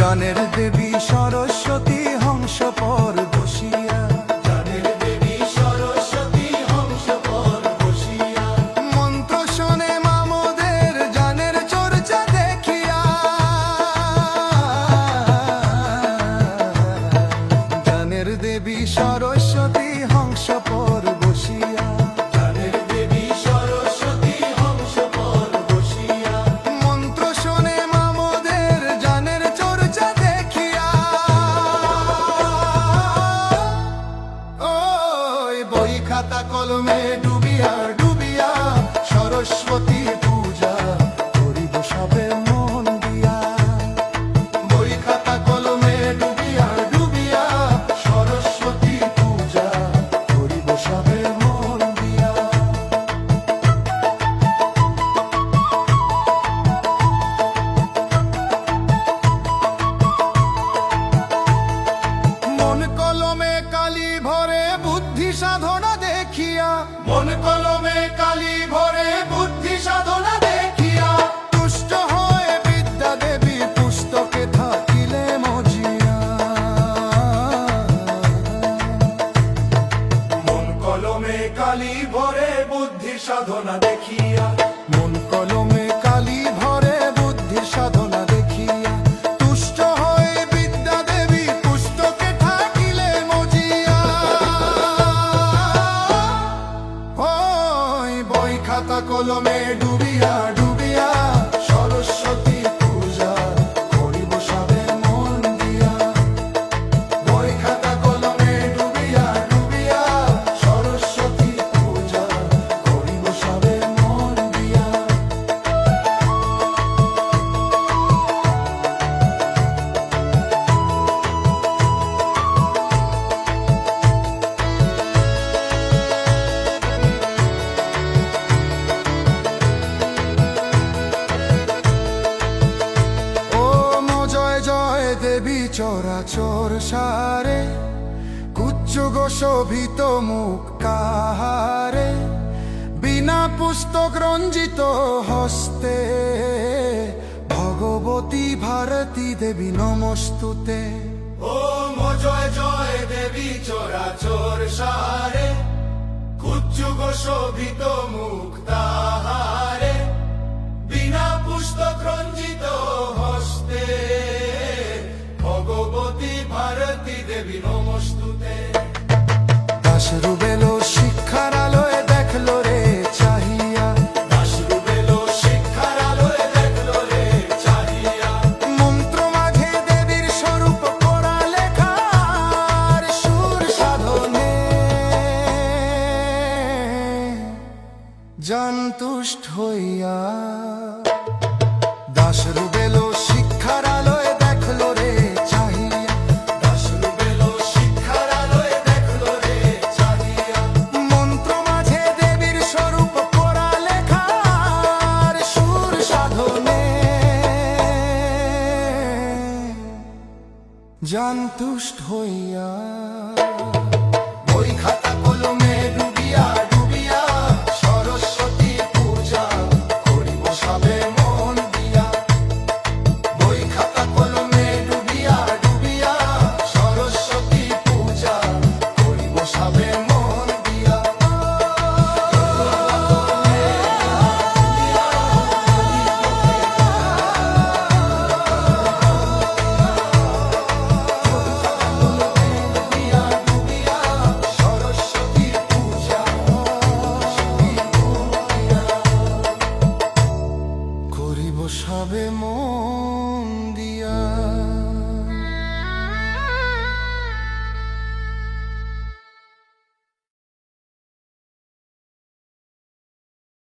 গানের দেবী সরস্বতী হংস পর বসিয়া, গানের দেবী সরস্বতী হংস পর বসিয়া, মন্ত্র শোনে মামদের গানের চর্চা দেখিয়া। গানের দেবী সরস্বতী হংস পর বসিয়া, গানের দেবী সরস্বতী হংস পর বসিয়া, মন্ত্র শোনে মামদের গানের চর্চা দেখিয়া। ওই বই খাতা কলমে ডুবিয়া ডুবিয়া সরস্বতী পূজা করিব সবে মন দিয়া। বই খাতা কলমে ডুবিয়া ডুবিয়া সরস্বতী পূজা করিব সবে মন দিয়া। মন কলমে কালি ভরে বুদ্ধি সাধনা দেখিয়া, মন কলমে কালি ভরে বুদ্ধি সাধনা দেখিয়া, তুষ্ট হয়ে বিদ্যা দেবী পুস্তকে থাকিলে মজিয়া। মন কলমে কালি ভরে বুদ্ধি সাধনা দেখিয়া, মন কলমে কালি ভরে বুদ্ধি সাধনা দেখিয়া, তুষ্ট হয়ে বিদ্যা দেবী পুস্তকে থাকিলে মজিয়া। ওই বই খাতা কলমে ডুবিয়া ডুবিয়া সরস্বতী পূজা করিব সবে মন দিয়া। বই খাতা কলমে ডুবিয়া ডুবিয়া সরস্বতী পূজা করিব সবে মন দিয়া। ওম জয় জয় দেবী চরাচর সারে, কুচ্ছুগ শোভিত মুখ কাহারে, বিনা পুস্তক রঞ্জিত হস্তে, ভগবতী ভারতী দেবী নমস্তুতে। ওম জয় জয় দেবী চরাচর সারে, কুচ্ছুগ শোভিত মুখ তাহারে, বিনা পুস্তক রঞ্জিত হস্তে, ভগবতী ভারতী দেবী নমস্তুতে। দাস রুবেলো শিক্ষার আলোয় দেখলো রে চাহিয়া, দাস রুবেলো শিক্ষার আলোয় দেখলো রে চাহিয়া, মন্ত্র মাঝে দেবীর স্বরূপ পড়া লেখার সুর সাধনে, জানতুষ্ট হইয়া। দাস রুবেলো শিক্ষার আলোয় দেখলো রে চাহিয়া, দাস রুবেলো শিক্ষার আলোয় দেখলো রে চাহিয়া, মন্ত্র মাঝে দেবীর স্বরূপ পড়া লেখার সুর সাধনে, জানতুষ্ট হইয়া। বই খাতা কলমে ডুবিয়া ডুবিয়া সরস্বতী পূজা করিব সবে মন দিয়া। বই খাতা কলমে ডুবিয়া ডুবিয়া সরস্বতী পূজা করিব সবে মন দিয়া। সরস্বতী পূজা করিব সবে মন দিয়া।